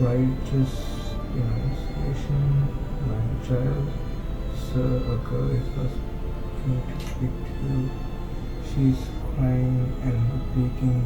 Righteous enunciation. My child, sir, a girl is asking to speak to you. She's crying and repeating.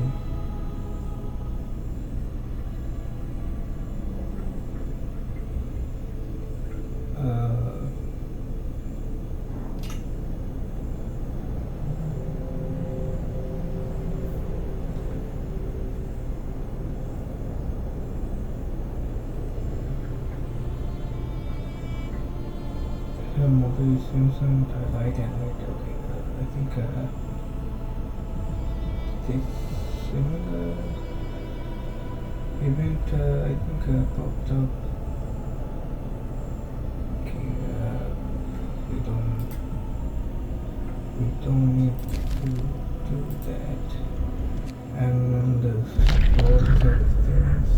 Her mother is innocent. I lied and lied. Okay, I think this similar event I think popped up. Okay, we don't need to do that. And then there's all sort of things.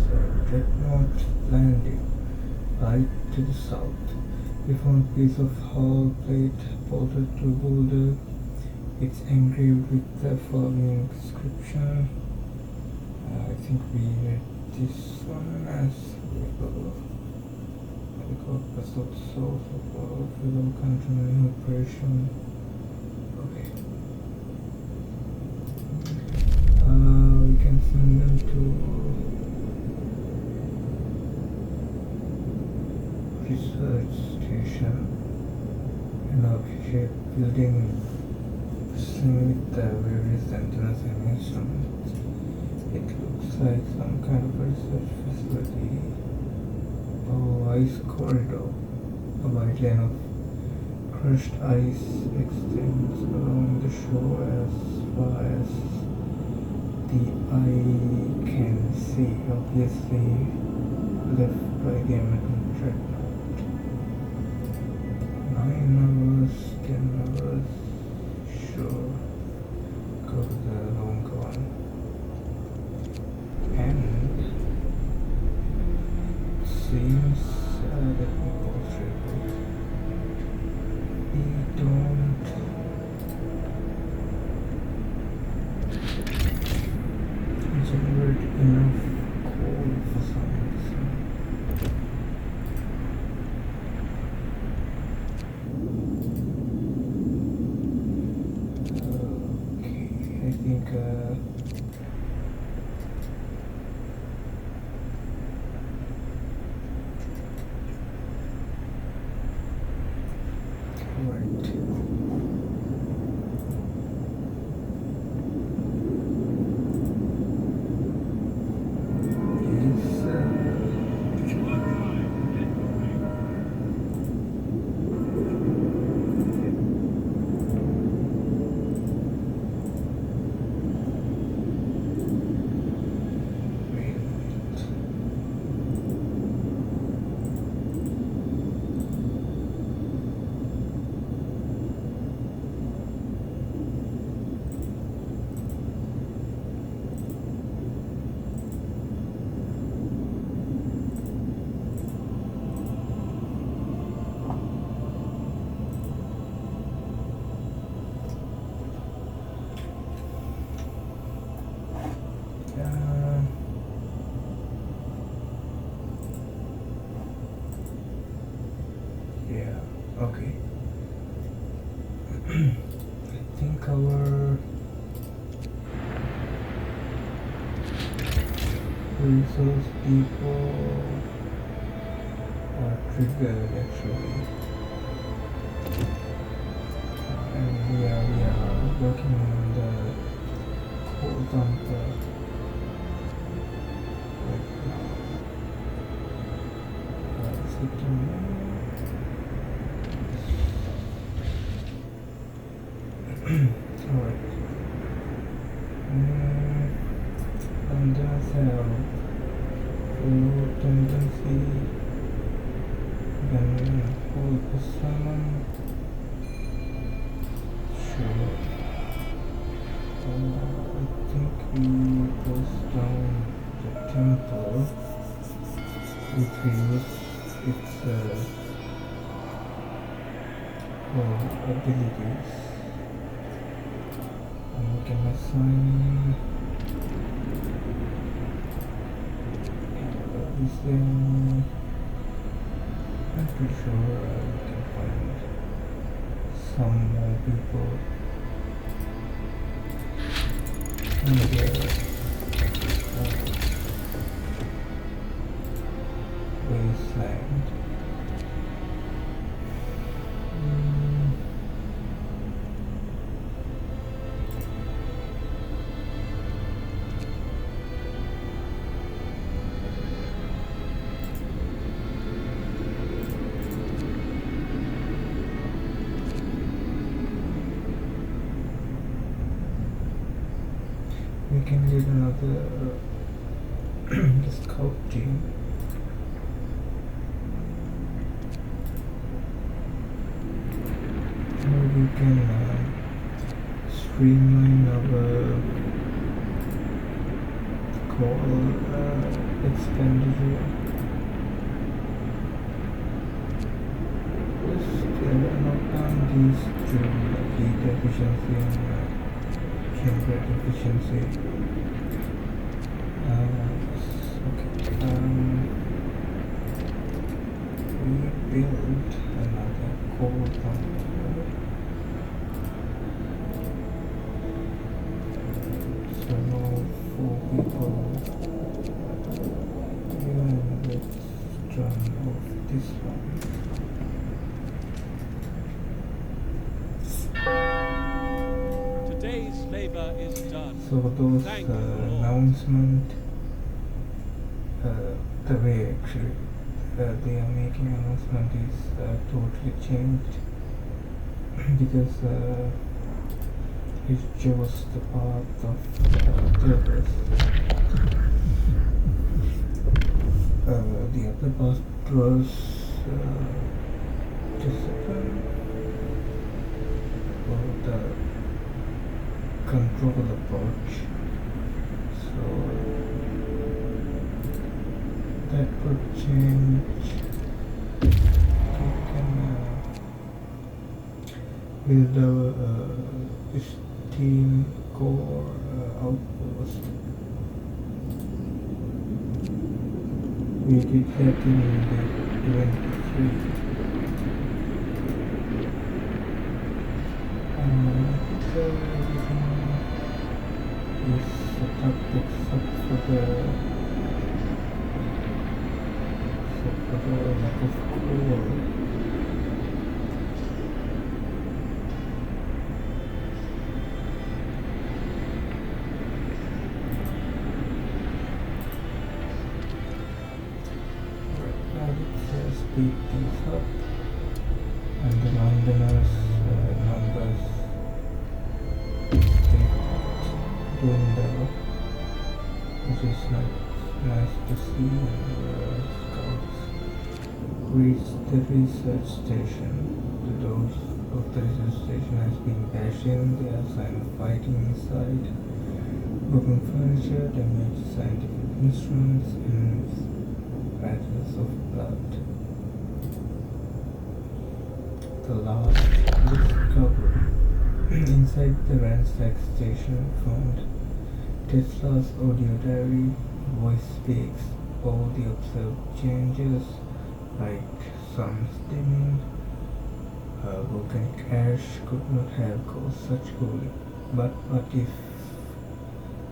Dreadnought landing right to the south. We found a piece of hull plate bolted to boulder. It's engraved with the following inscription. I think we read this one as vessel source of without continuing operation. Okay. We can send them to research station, an object building with the various antennas and instruments. It looks like some kind of research facility. Ice corridor. A wide line of crushed ice extends along the shore as far as the eye can see, obviously left by the American dreadnought. 9 hours, 10 hours, sure, go to the longer one. And seems let me go straight. We don't generate enough coal for some reason. Okay, I think okay. I think our resource people are triggered actually. And we are working on the coal dumper right now. Alright. And that's how low tendency then hold the salmon. Sure. I think we close down the temple which we use its abilities. And we can assign is there any? I'm pretty sure we can find some more people in the wasteland. We can get another scout team. Or we can streamline our coal expenditure. Just knock down these two, heat efficiency and chamber efficiency. We build another coal plant. So now 4 people. And let's turn off this one. Today's labor is done. So those announcement, the way actually they are making announcement is totally changed because it shows the path of purpose. The other path was discipline or the control approach. So that would change. We can build our steam core outpost. We did that in the event 3. Everything is set up except for the lack of coal. Let's speed things up, and the Londoners numbers doing well, which is nice to see. And scouts reach the research station. The doors of the research station has been bashed in. There are signs of fighting inside. Broken furniture, damaged scientific instruments, and patches of blood. The last discovery inside the ransacked station found Tesla's audio diary. Voice speaks all the observed changes, like sun dimming. Volcanic ash could not have caused such cooling. But what if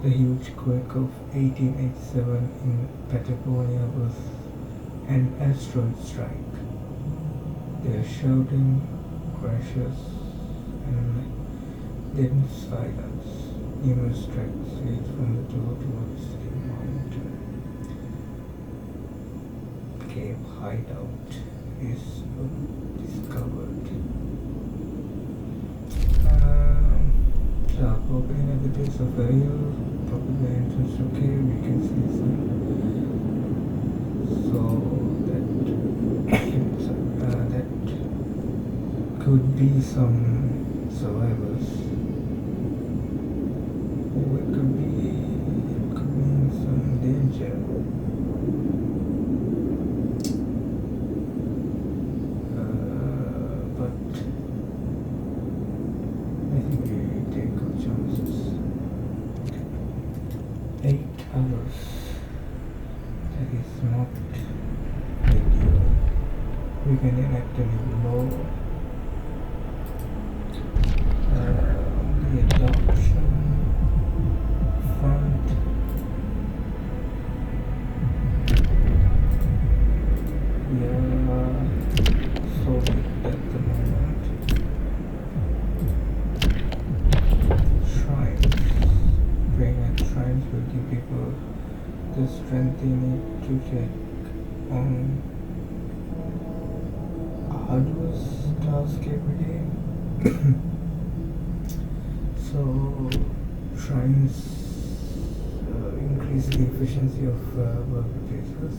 the huge quake of 1887 in Patagonia was an asteroid strike? Their shouting crashes and then silence. Numerous tracks lead from the door towards the mountain. Cave hideout is discovered. Sharp opening at the base of the hill. Probably the entrance to cave. We can see some. So that could be some survivors, or it could mean some danger. But I think we take our chances. 8 hours. that is not ideal. We can enact a new law. The adoption fund. Yeah, solid at the moment. Shrines. Praying at shrines will give people the strength they need to take on arduous task every day. So shrines increase the efficiency of workplaces.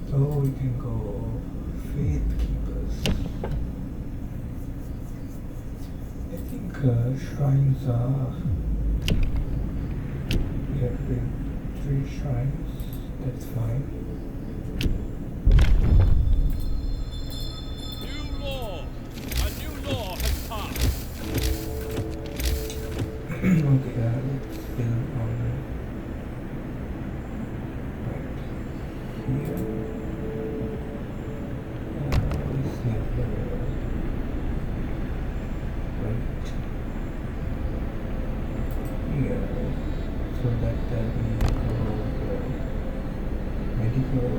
So we can go faith keepers. I think shrines are, we have built 3 shrines, that's fine. New law! A new law has passed! Okay, let's build on right here. Let's have right here, so that we cover the medical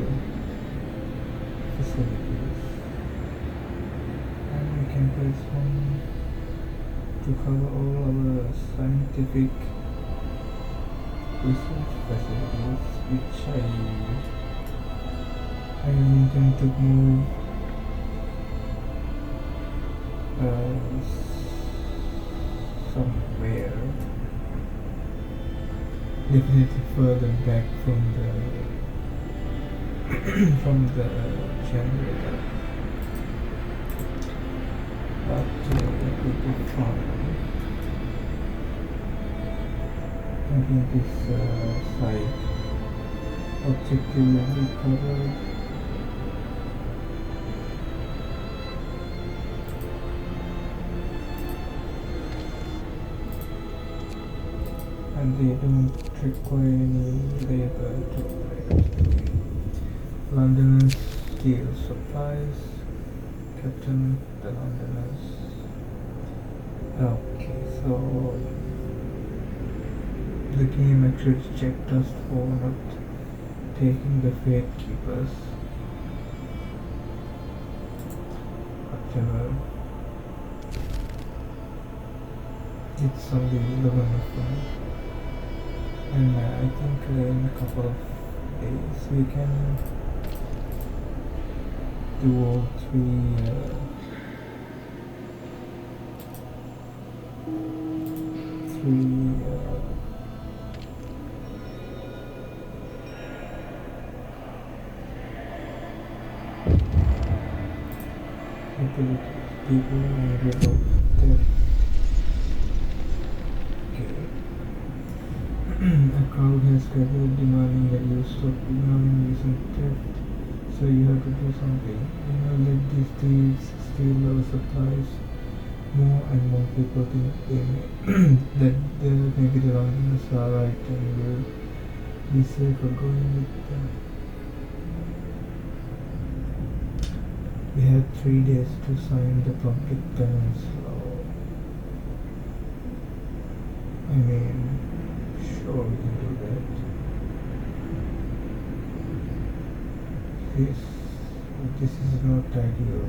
facilities, and we can place one to cover all our scientific research facilities, which I intend to move somewhere, definitely further back from the from the generator, but it will be fine. I think this side objective will be covered. And they don't require any labor to operate. Londoners steal supplies. Captain the Londoners. Okay, so the game actually checked us for not taking the Faith Keepers. Whatever. It's only 11 of them. And I think in a couple of days we can do all 3 utilities people and get out there. A crowd has gathered demanding that you stop ignoring recent theft, so you have to do something. Let these thieves steal our supplies. More and more people think that maybe the Londoners are right and will be safer going with them. We have 3 days to sign the public balance law. I mean, sure, we can do that. This is not ideal.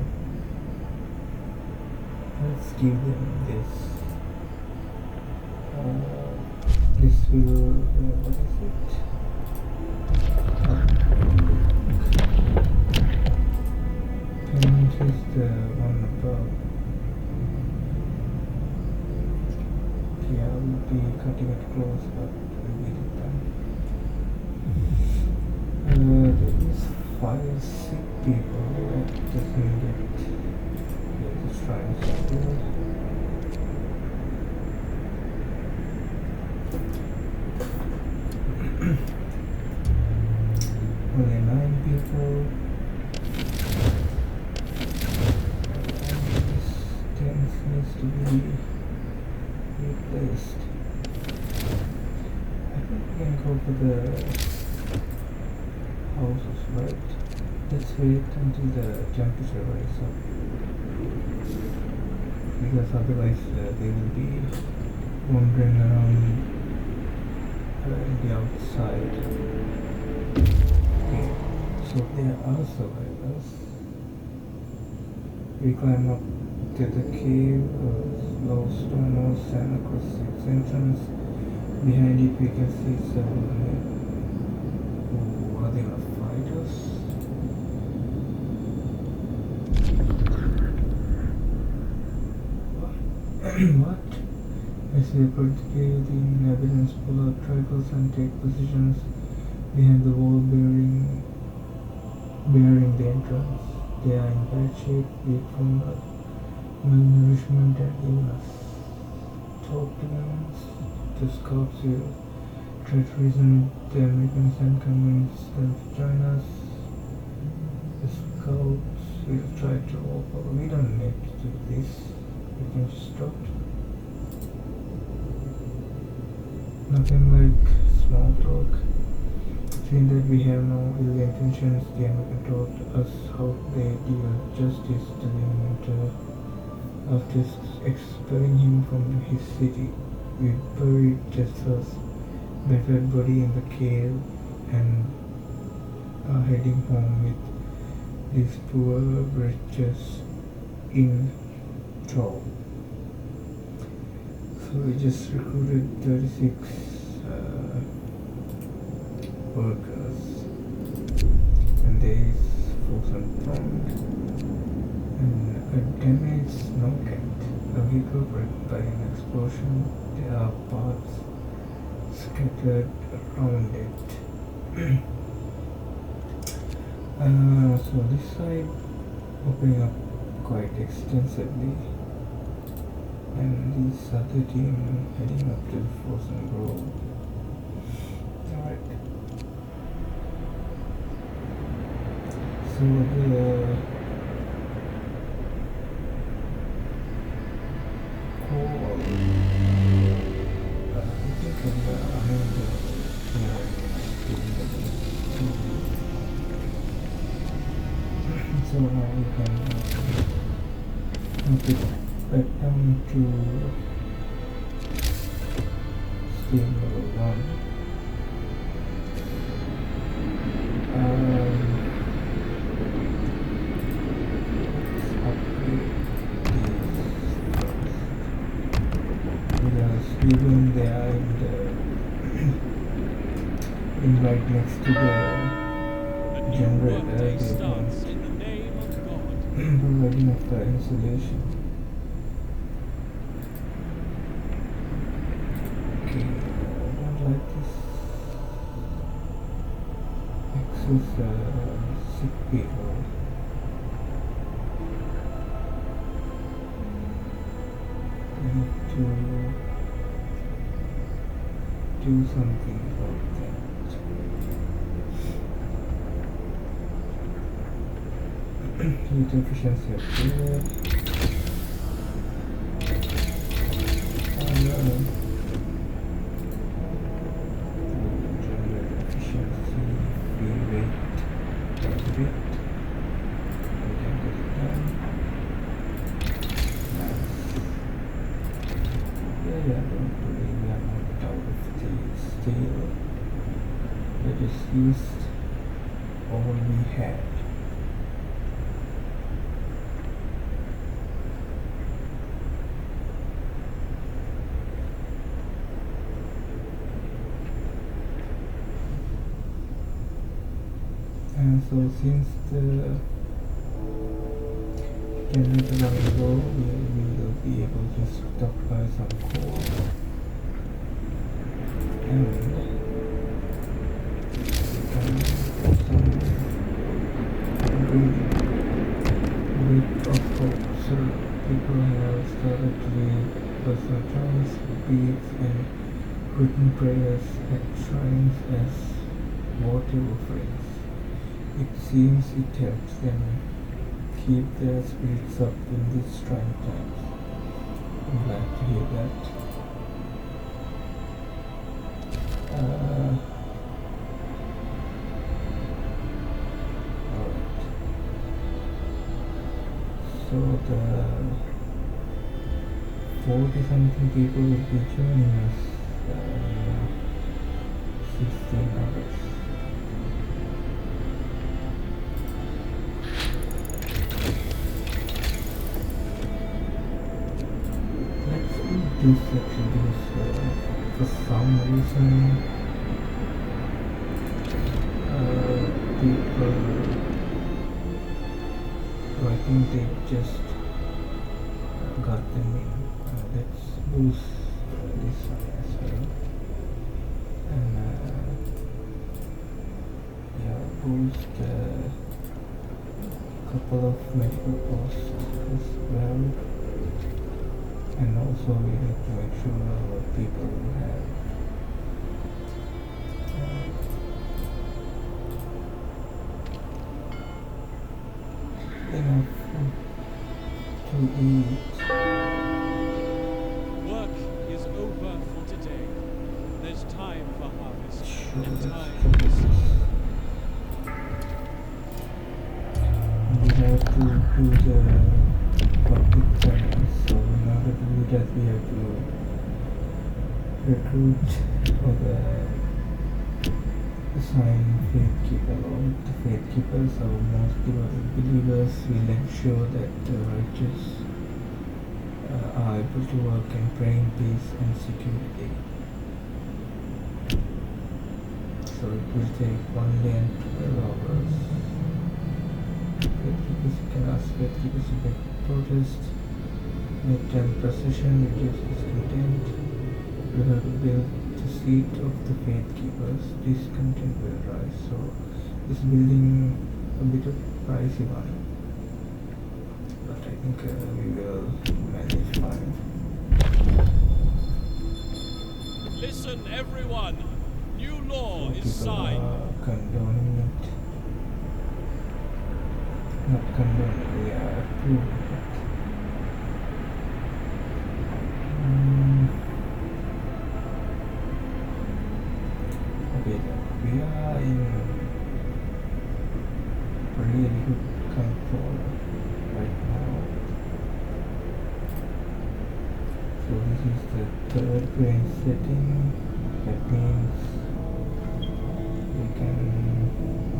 Let's give them this. This will, what is it? Payment is the one above. Yeah, we'll be cutting it close, but we'll get it done. There is 5 sick people that doesn't get the shrines filled. Only 9 people. This tent needs to be replaced. I think can go for the houses, right? Let's wait until the temperature rises up, because otherwise they will be wandering around the outside. Okay, so there are survivors. We climb up to the cave, low stone walls, and across its entrance. Behind it we can see several men. Oh, are they gonna fight us? What? As we approach the cave, the inhabitants pull out rifles and take positions behind the wall bearing the entrance. They are in bad shape, weak from malnourishment and illness. Talk to them. The scouts will try to reason with the Americans and convince them to join us. The scouts will try to offer. We don't need to do this. We can just stop. Nothing like small talk. Seeing that we have no ill intentions, the American taught us how they deal justice to the inventor. After expelling him from his city, we buried Jessa's battered body in the cave and are heading home with these poor wretches in tow. So we just recruited 36 workers, and there is Frostpunk and a damaged snowcat, a vehicle wrecked by an explosion. There are parts scattered around it. So this side opening up quite extensively, and this other team heading up to the frozen grove. Alright. So the call, I think so now we can move it back down to steam level 1. Even they are in right next to the generator, they starts in the name of God. providing of the insulation. Okay, I don't like this excess sick people. We need to do something about that. Heat efficiency up there. Generator efficiency, free rate, a bit. We can get it done. Nice. Yeah, don't worry, we are not out of the steel. We just used all we had. And so since the generator will go, we will be able to stockpile some coal and we can put some bit of hope. So people have started to read personal prayers, beads and written prayers at shrines as water offerings. It seems it helps them keep their spirits up in these trying times. I'm glad to hear that. 40 something people will be joining us in 16 hours. Let's do this actually because for some reason people, I think they just got them in. Let's boost this one as well, and yeah, boost a couple of medical posts as well, and also we need to make sure our people have enough to eat. Work is over for today. There's time for harvest Sure, and let's time do for this. sleep. We have to do the public channels, so in order to do that we have to recruit or assign faith keeper or the faith keepers. Our most devoted believers will ensure that the righteous are able to work and pray in peace and security. So it will take 1 day and 12 hours. Faithkeepers, you can ask faithkeepers to make protest, make them procession, reduce discontent. We have to build the seat of the faithkeepers. Discontent will rise. So this building a bit of pricey one, but I think we will manage fine. Listen, everyone. New law So is people signed. are condoning it. Not condoning, we are approving it. Okay, we are in really good control right now. So this is the third grain setting. That means we can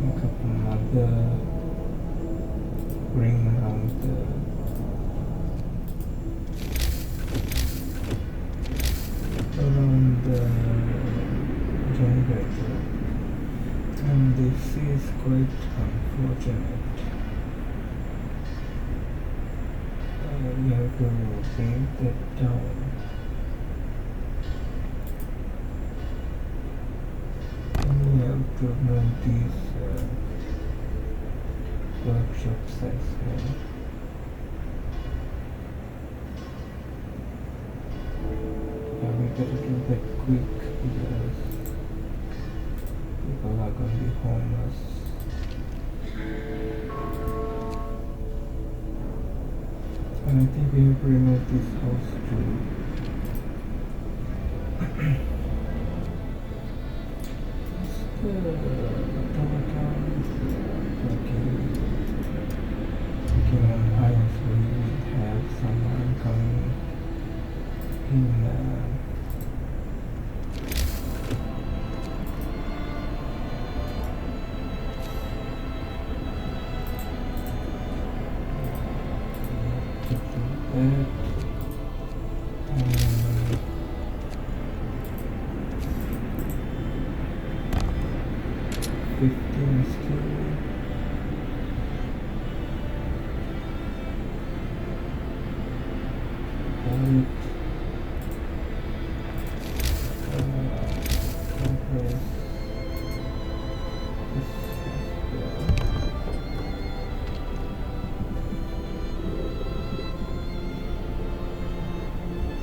make up another ring around the generator, and this is quite unfortunate. We have to bring that down. And we have to move these workshops as well. Yeah, we better do that quick because people are going to be homeless. And I think we have to remove this house too. The automatons working on high, so we will have someone coming in 15 skill. Wallet. Compress. This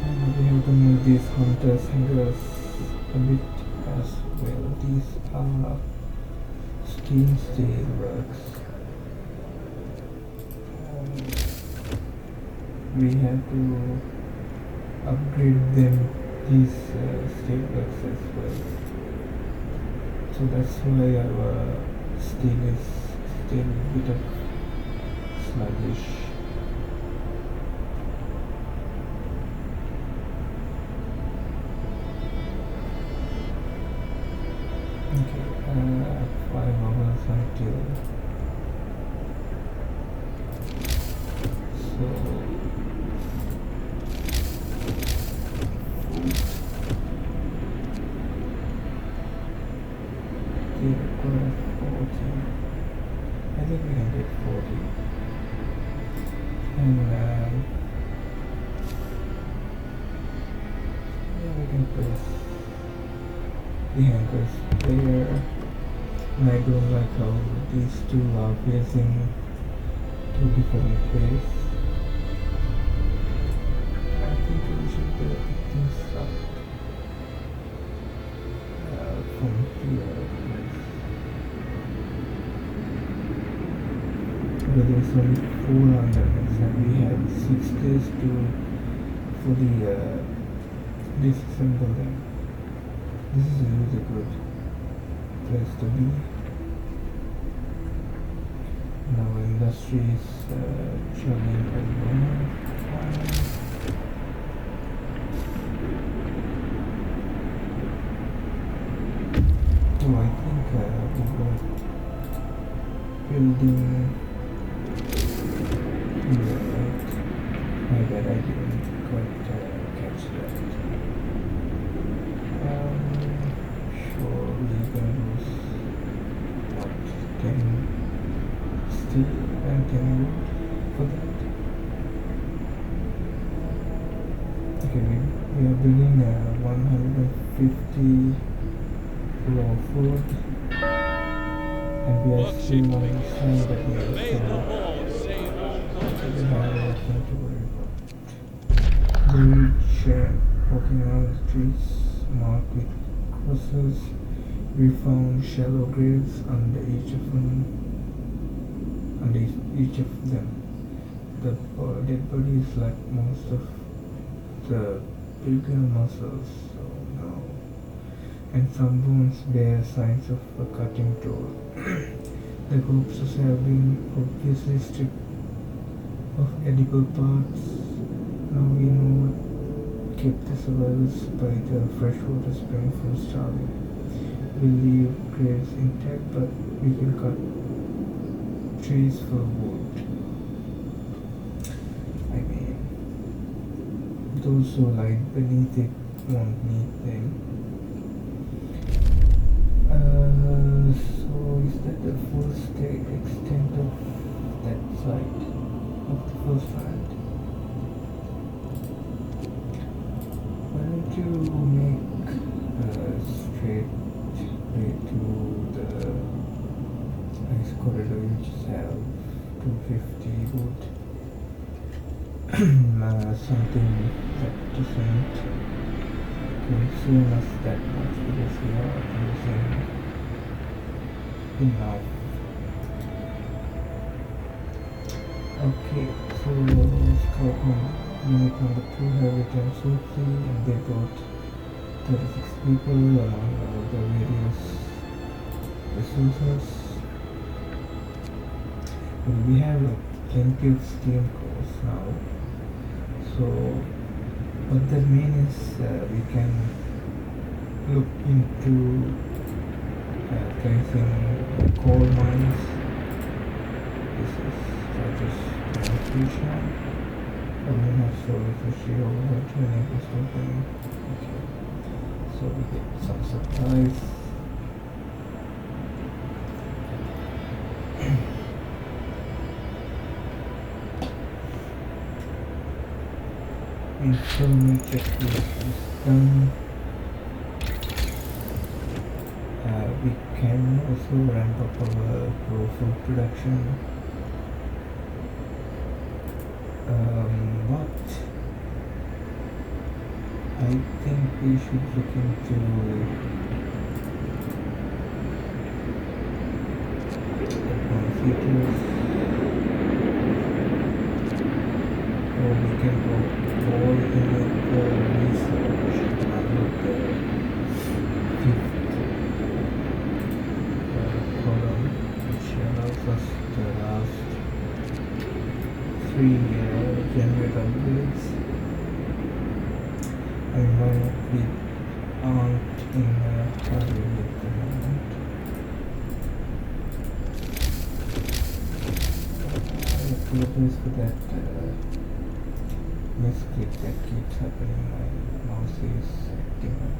and we have to move these hunters hangers a bit as well. These are steam steel works. We have to upgrade them, these steel works as well. So that's why our steel is still a bit of sluggish. 5 hours until so we require 40. I think we can get 40 and yeah, we can place the hangers there. And I don't like how these two are facing two different ways. I think we should pick this up from here. But there's only 4 underneath and we have 6 days to fully disassemble them. This is a really good place to be. Now industry is chugging along. So I think we were building. My bad, I didn't quite catch that. Sure, we're gonna lose what 10 steel and 10 wood for that. Okay, we are building 150 raw food, and we are still on the side that we are May the still. Lord save all We conscious have nothing to worry about. Bridge walking around the streets marked with crosses. We found shallow graves under each of them. The dead bodies like most of the bigger muscles, so no. And some bones bear signs of a cutting tool. The corpses have been obviously stripped of edible parts. Now we know what kept the survivors by the freshwater spring from starving. We leave graves intact, but we can cut trees for wood. I mean, those who lie beneath it won't need them. So is that the full extent of that site? Of the first land. Why don't you make a straight way to the ice corridor you just have 250 wood. Something that doesn't consume us that much because we are using enough. Okay, so scout unit number 2 have returned swiftly and they brought 36 people among the various resources. And we have plenty of steam cores now. So what that means is we can look into placing coal mines. This is just demonstration. I'm not sure if she overheard training or something. Okay. So we get some supplies. Informal checklist is done. We can also ramp up our raw food production. But I think we should look into advanced heaters, or we can go more in the research and unlock the fifth column, which allows us the last 3 generator upgrades. I might be aren't in a hurry at the moment. apologize for that misclick that keeps happening. My mouse is acting up.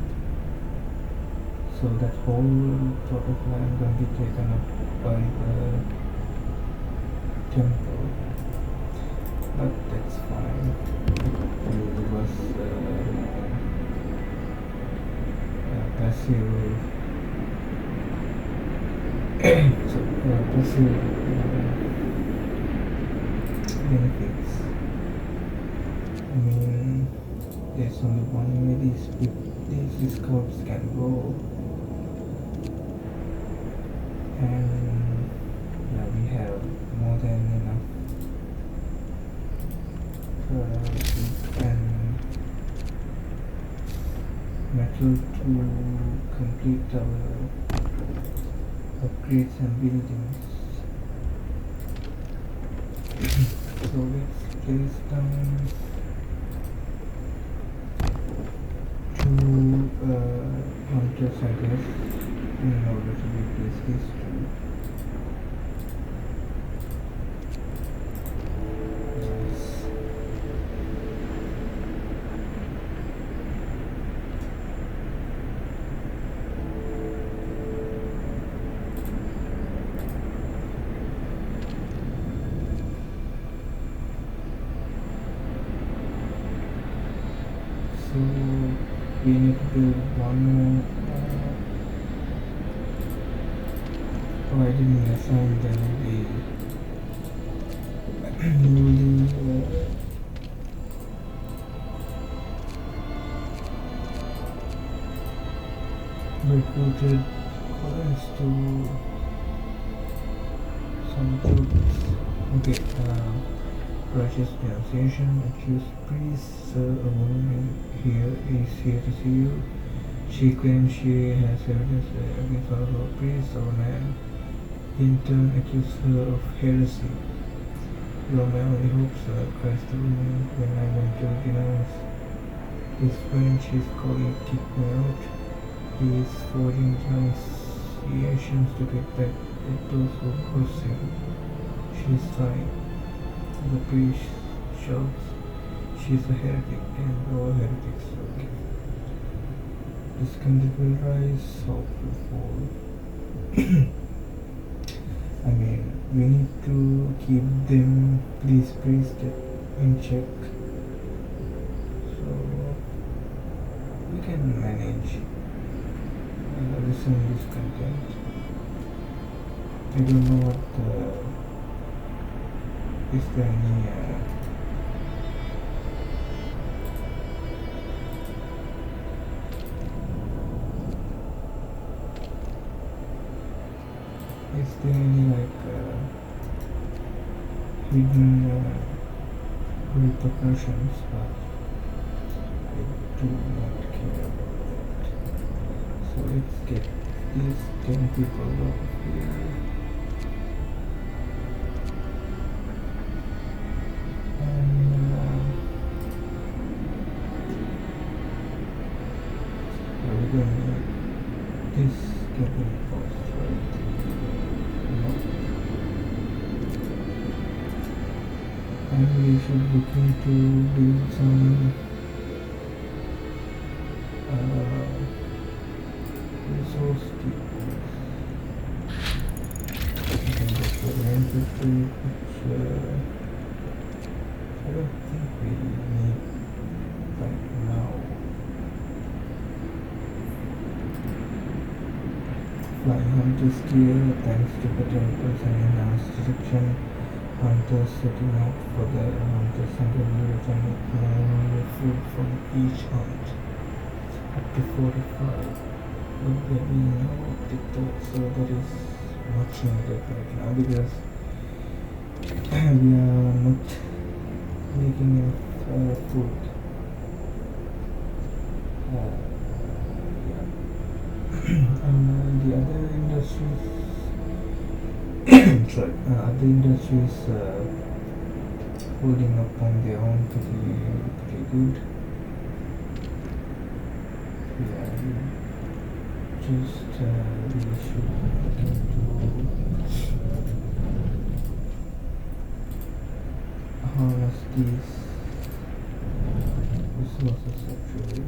So that whole plot of land gonna be taken up by the temple, but that's fine. It was passive. So passive benefits. I mean, there's only one way these scouts can go, and yeah, we have more than enough wood and metal to complete our upgrades and buildings. So let's place down two hunters, I guess, in order to replace these two. Nice. So we need to do one more. Oh, I didn't assign them the newly recruited colors to some troops. Okay, righteous denunciation. Accused priest, sir, a woman here is here to see you. She claims she has evidence against one of our priests. Our man in turn accused her of heresy. You are my only hope, sir, cries the woman. When I went to denounce his friend, his colleague kicked me out. He is forging denunciations to get back at those who cross him. She is lying. The priest shouts, she is a heretic, and all heretics are okay. Discontent will rise, hope will fall. I mean, we need to keep these priests in check. So we can manage listen discontent. I don't know what is there any like hidden repercussions, but I do not care about that. So let's get these 10 people out of here. This cabin cost, right? No. And we should look into build some resource depots. We can get the rent retreat, which I don't think we need right now. Flying hunters gear, thanks to better weapons and enhanced detection. Hunters setting out for the hunters hunter will return with more food from each hunt. Up to 45. But there be no TikTok, so that is much needed right now because we are not making enough food. And the other industries, other industries holding up on their own pretty good. Yeah, just we should look into these resources actually.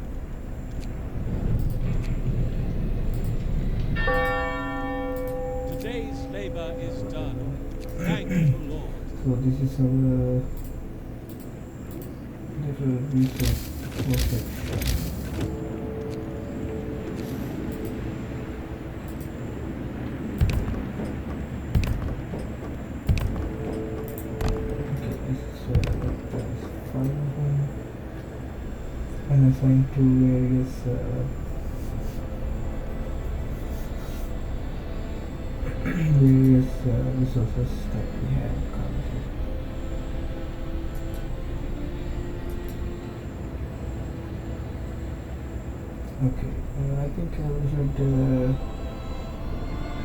Today's labor is done. Thank you, Lord. So this is our little resource section. And assign to various resources that we have currently. Okay, I think we should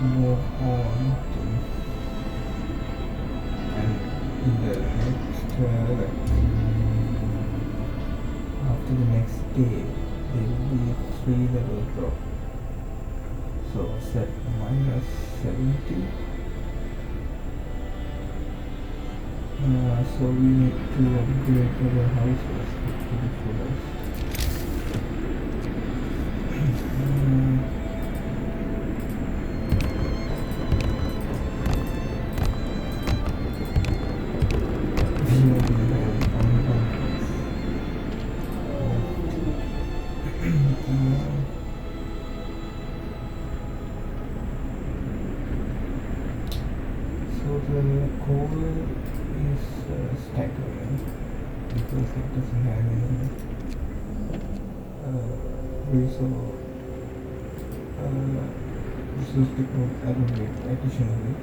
move on to, and in the next after the next day there will be a 3-level drop. So set -70. So we need to upgrade our houses to the fullest. So the coal is staggering because it doesn't have any resource allocate additionally.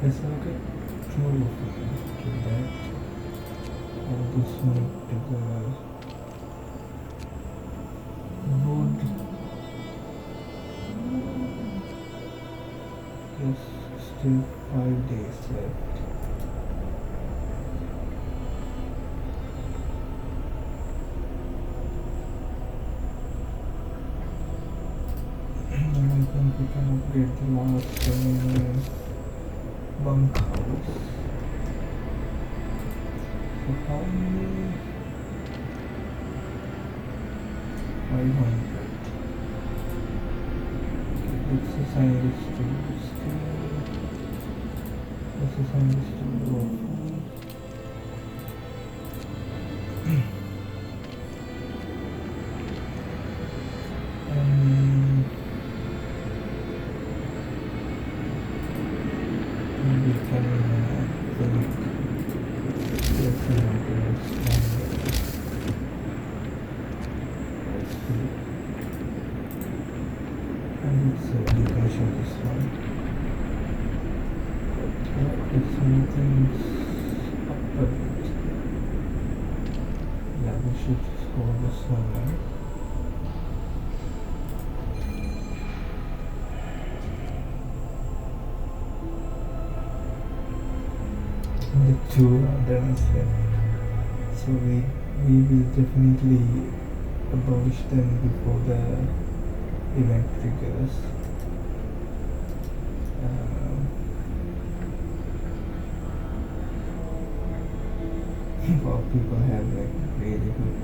Let's look at 2 of them to that. I'll just need to the wood. Yes, still 5 days left. And I think we can upgrade the last bunkhouse. So how many? 500. Let's assign this to steel. Let's assign this to raw food. And we can think this and let's decommission this one. Let's move things up a bit. Yeah, we should hold this one now. The 2 are done left. So we will definitely abolish them before the event triggers. Well, people have like really good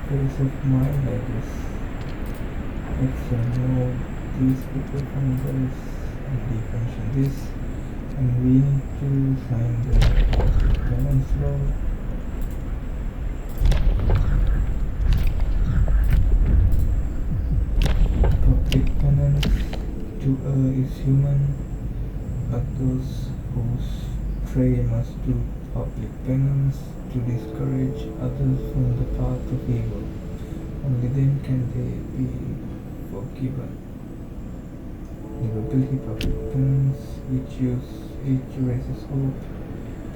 peace of mind, I guess. Let's remove these people from this and decommission this, and we need to find the balance law. Public penance to is human, but those who stray must do public penance to discourage others from the path of evil. Only then can they be forgiven. Livability, public penance, which raises hope.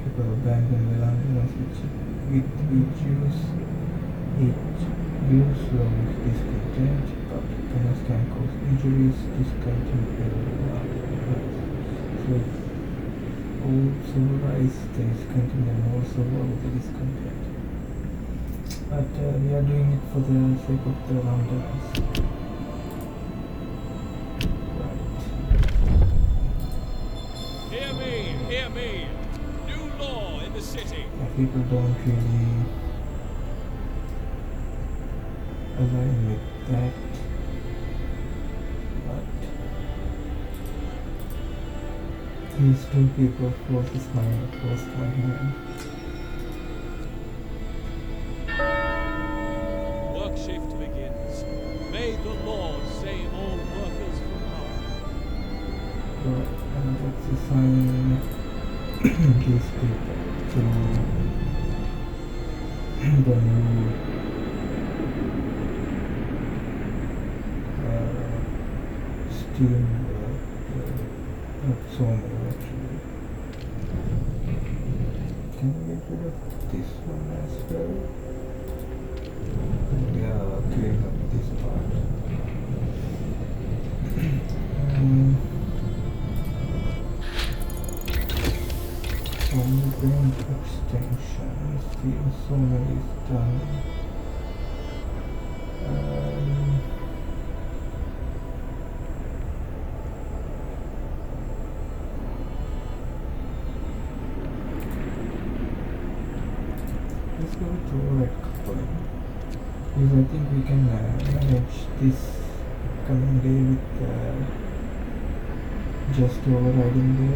People abandon the loneliness with each use. Each use lows discontent. Public penance can cause injuries, discontent. So also rise the discontent and also lower the discontent. But we are doing it for the sake of the rounders. the city. People don't really align with that, but these two people forced my hand. Work shift begins. May the Lord save all workers from harm. But let's assign these people to the new steam not so many actually. Can we get rid of this one as well? Yeah, clean up this part. Brain extensions, so many is done. Let's go to red coupling, because I think we can manage this coming day with just overriding the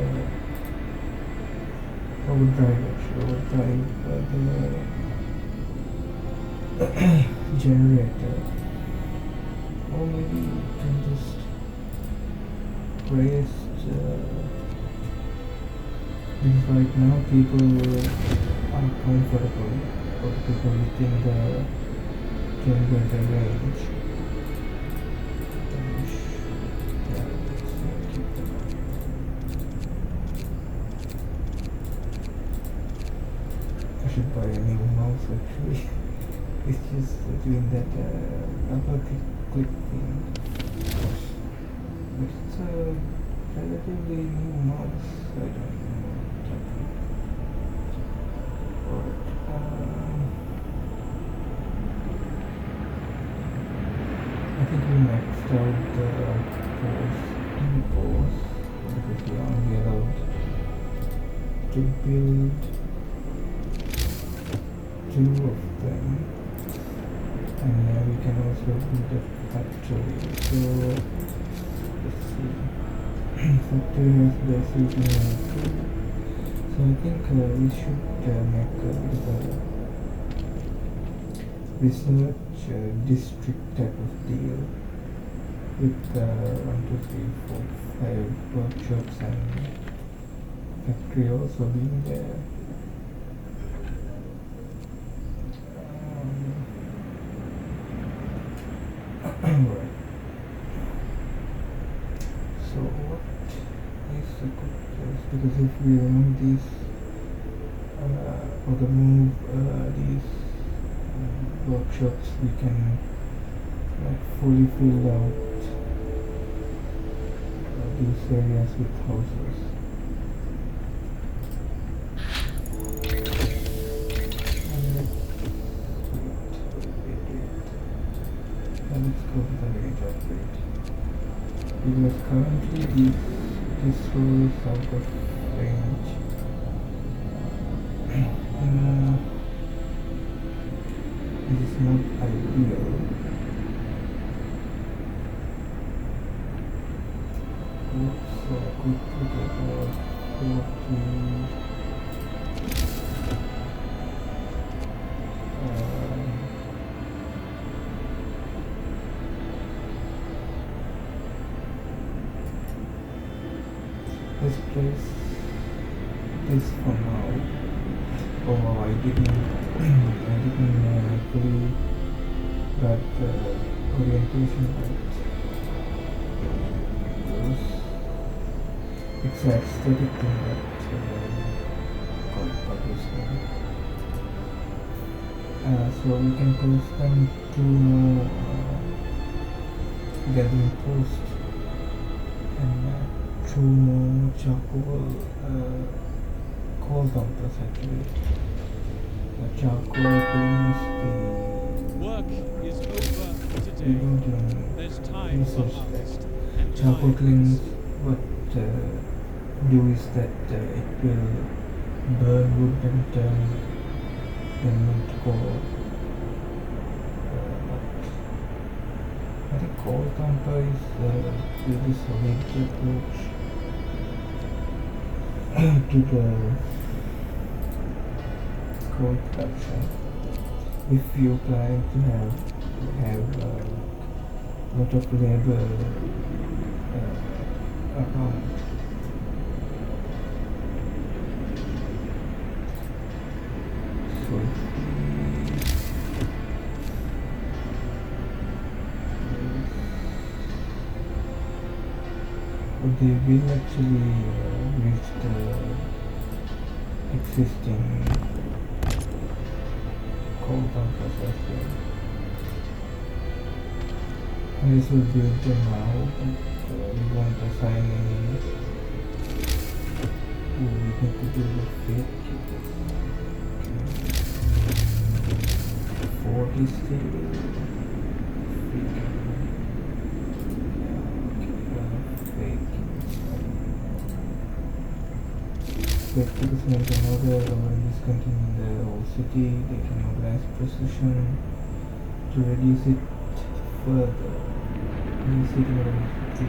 overdrive the generator, or maybe we can just raise because right now people are comfortable, or people within the generator range. Yeah, let's keep them up. I should buy a new mouse actually. It's just doing that double click thing. But it's a relatively new mouse. I don't know exactly. But I think we maxed out the pause because we are only allowed to build 2 of them, and we can also build a factory. So let's see. Factory has basically 2. So I think we should make a bit of a research district type of deal with 1, 2, 3, 4, 5 workshops and factory also being there. Right. So what is a good place? Because if we remove these or remove these workshops, we can fully fill out these areas with houses. Let's go to the range upgrade, because currently this row is out of range. It is not ideal. Let's quickly get 40. Let's place this for now. Oh, I didn't fully got the orientation right. It's an aesthetic thing that got published now. So we can post them to more gathering posts and 2 more charcoal coal dumpers actually. The charcoal brings Work is over for we today. don't even There's time for research harvest. that. And Charcoal time cleans for what do is that it will burn wood and turn them into coal. But I think coal camper is really solid approach to the coal production. If you plan to have lot of labor around. So they will actually reach the existing coal bunkers as well. This will build them now, but we won't assign any. We need to build a fit. 40 steel. Because in another discontinue the whole city, they can organize precision to reduce it further. In city city.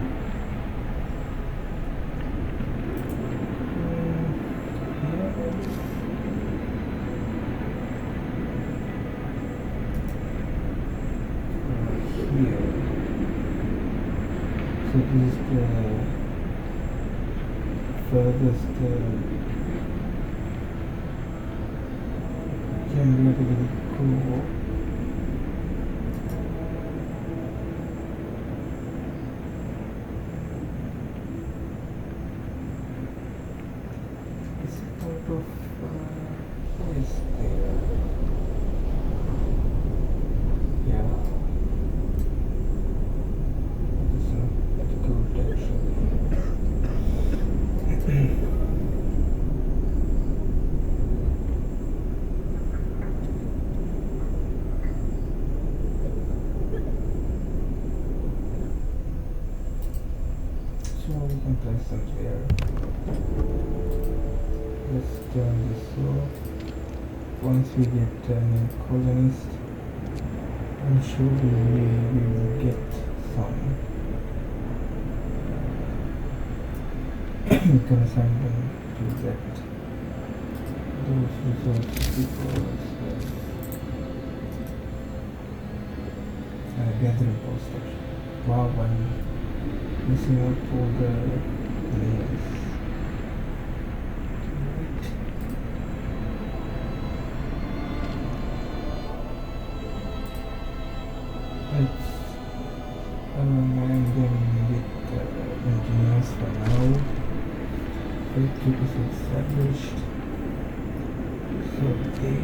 Here. So this is the furthest really cool. It's part of is there. Yeah. It's not good actually. We can place them there. Let's turn this off. Once we get new colonist, I'm sure we will get some. We can assign them to that. Those results because gathering post station. Wow, I'm missing out all the layers. Let's and then with engineers for now. Electric is established. So they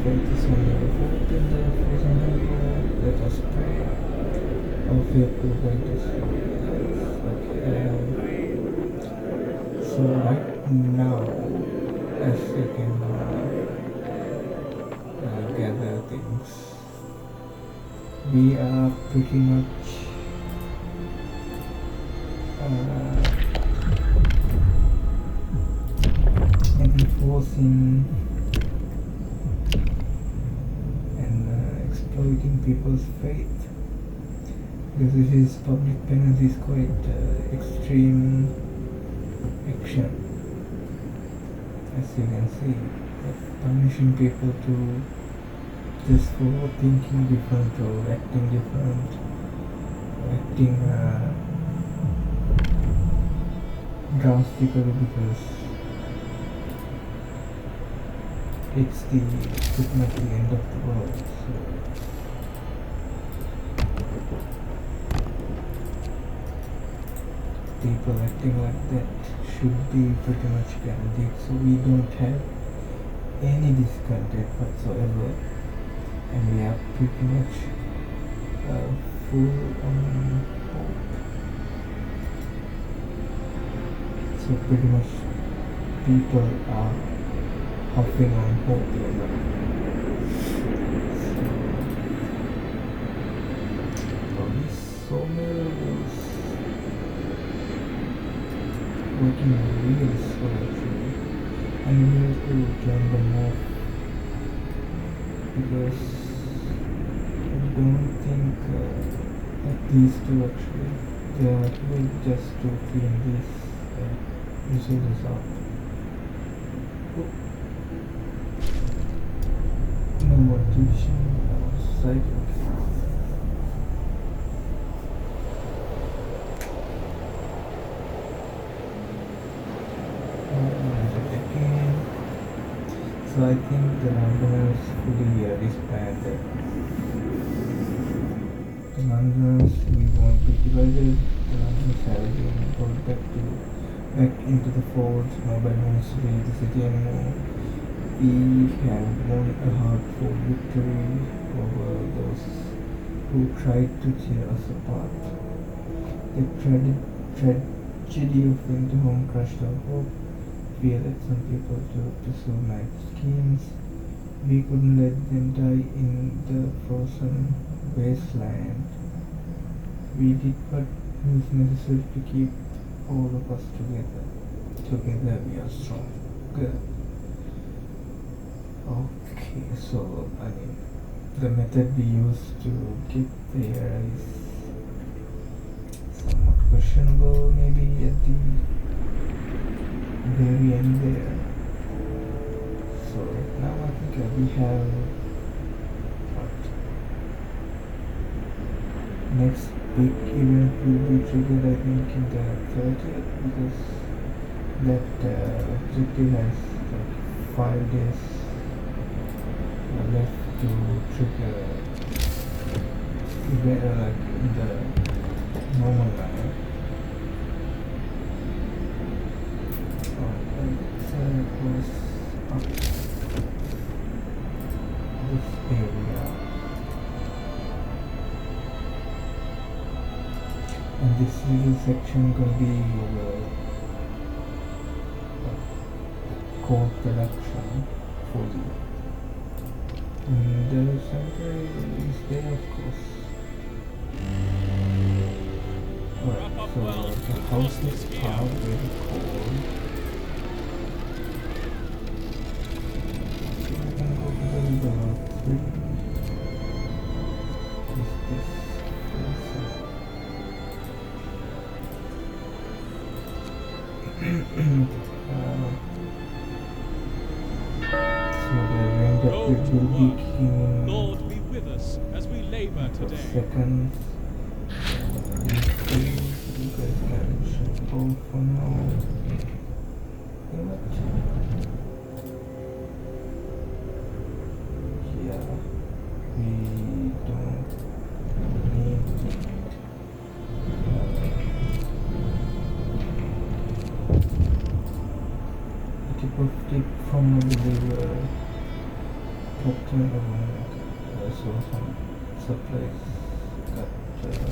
this one in the frozen area. Let us pray. Our vehicle going to see. So right now, as you can gather things, we are pretty much enforcing exploiting people's faith, because this is public penance is quite extreme action, as you can see, punishing people to just for thinking different or acting different, acting drastically, because it's pretty much the end of the world. So people acting like that should be pretty much guaranteed. So we don't have any discontent whatsoever, and we are pretty much full on hope. So pretty much people are hopping on hope. So many rules. working really slow actually, and we have to turn them off because I don't think like these two actually they are here just to clean these resources out. Oh, no more division outside. Again. So I think the randomers fully disbanded. The randomers we want to divided. The randomers have been brought back into the folds. Nobody wants to leave the city anymore. We have won a hard-fought victory over those who tried to tear us apart. The tragedy of Winterhome crushed our hope. Fear that some people to pursue night schemes. We couldn't let them die in the frozen wasteland. We did what was necessary to keep all of us together. Together we are stronger. Okay, so I mean, the method we use to get there is somewhat questionable, maybe at the very end there. So now I think we have what next big event will be triggered I think in the 30th because that objective has like 5 days left to trigger event like in the normal manner. Was up this area, and this little section gonna be code production for you. And the center is there, of course. Alright, so the houses are very cold. Go to work. Lord, be with us as we labor today. Second, you guys can shut off for now. Yeah, we don't need a tip of tip from the deliver captain of so some supplies got back.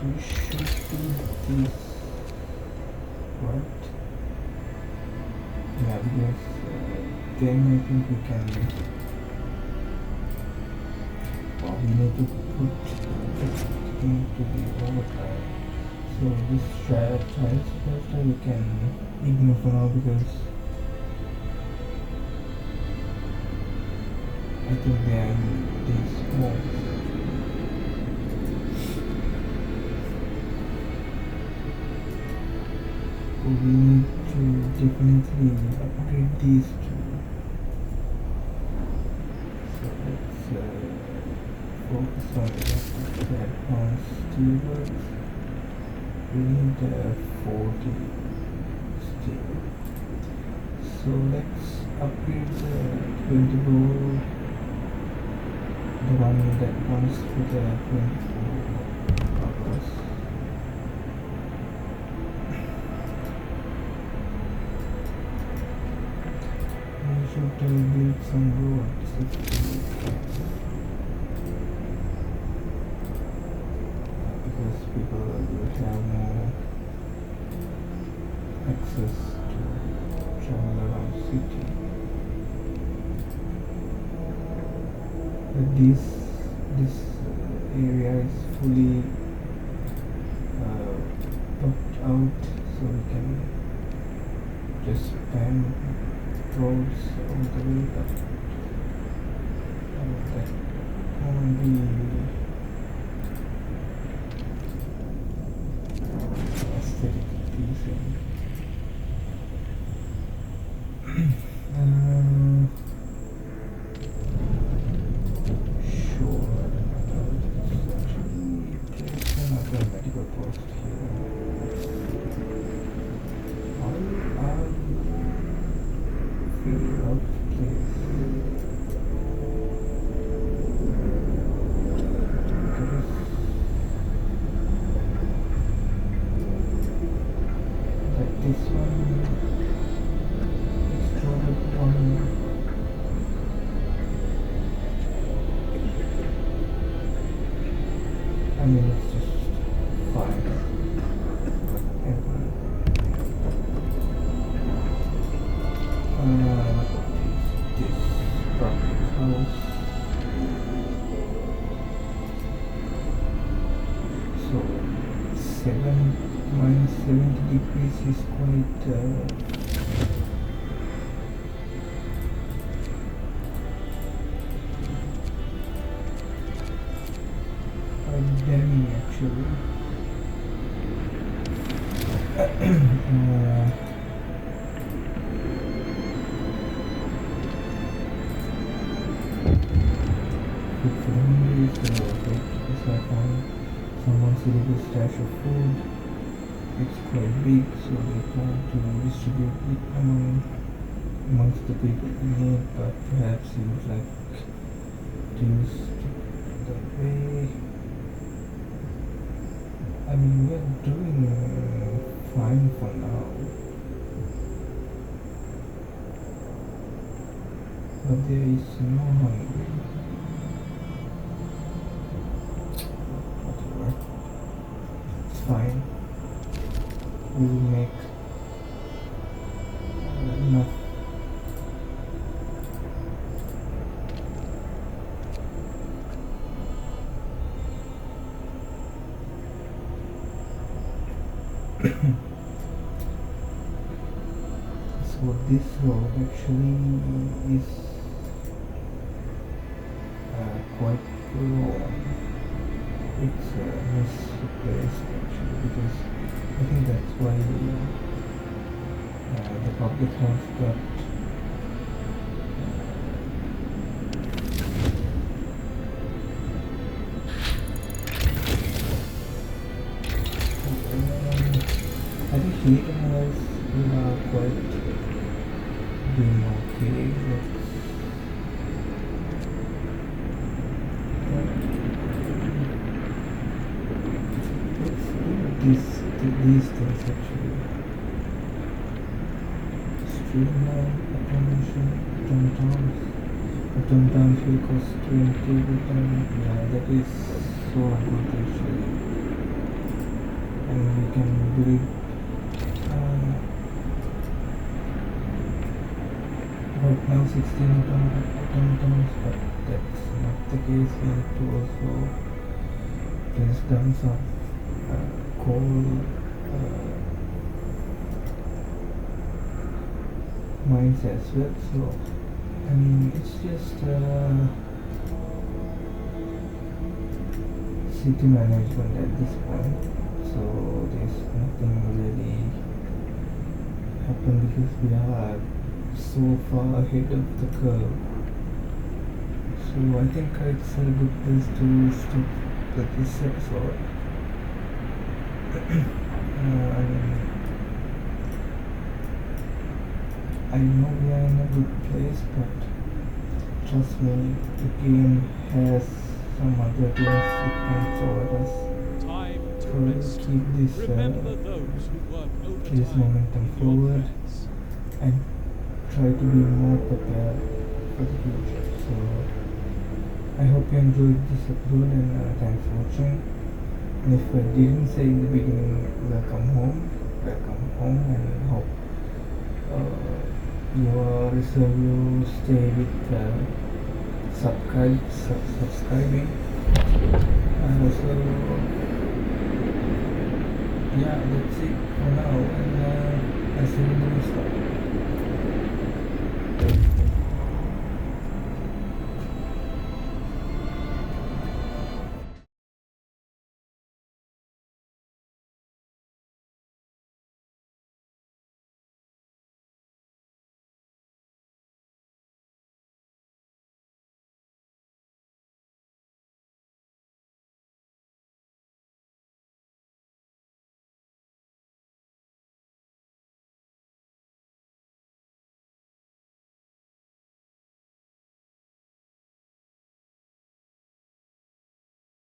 We should do this, right? Yeah, because then I think we can. Well, we need to put it into the overtime. So this transfer we can ignore for now because I think they are in these modes. We need to definitely upgrade these two. So let's focus on the advanced steelworks. We need 40 steel. So let's upgrade the printable, the one that comes with the 24 hours. We should build some roads if we can. Because people will have more access to travel around city. But this area is fully topped out, so we can just span roads all the way up. That won't be aesthetic pleasing. Sure. There's another medical post here. How are we of this? But this one is crowded one. I mean, it's just fine. This public house. So, 70 degrees is quite damning actually. Food for the hungry, so because I found someone's illegal stash of food. It's quite big, so they plan to distribute it amongst the people in need, but perhaps he would like to use the way. I mean, we're doing fine for now, but there is no hunger. Whatever, it's fine. We will make enough. So this road actually is quite long. It's misplaced actually, because I think that's why the public house got I think heating wise we are quite doing okay. Let's these things actually. Streamline automation, automation will cost 20, yeah, that is so good actually. And we can build right now 16 automatons, but that's not the case. We need to also place down some coal mines as well. So I mean, it's just city management at this point. So there's nothing really happen because we are so far ahead of the curve. So I think it's a good place to stop this episode. I know we are in a good place, but trust me, the game has some other things it can throw at us. Time to So let's rest. keep Remember those who work this overtime momentum in your forward plans. and try to be more prepared for the future. So I hope you enjoyed this episode, and thanks for watching. And if I didn't say in the beginning, welcome home, and hope your reservoir stay with subscribing. So yeah, that's it for now, and I'll see you in the next one.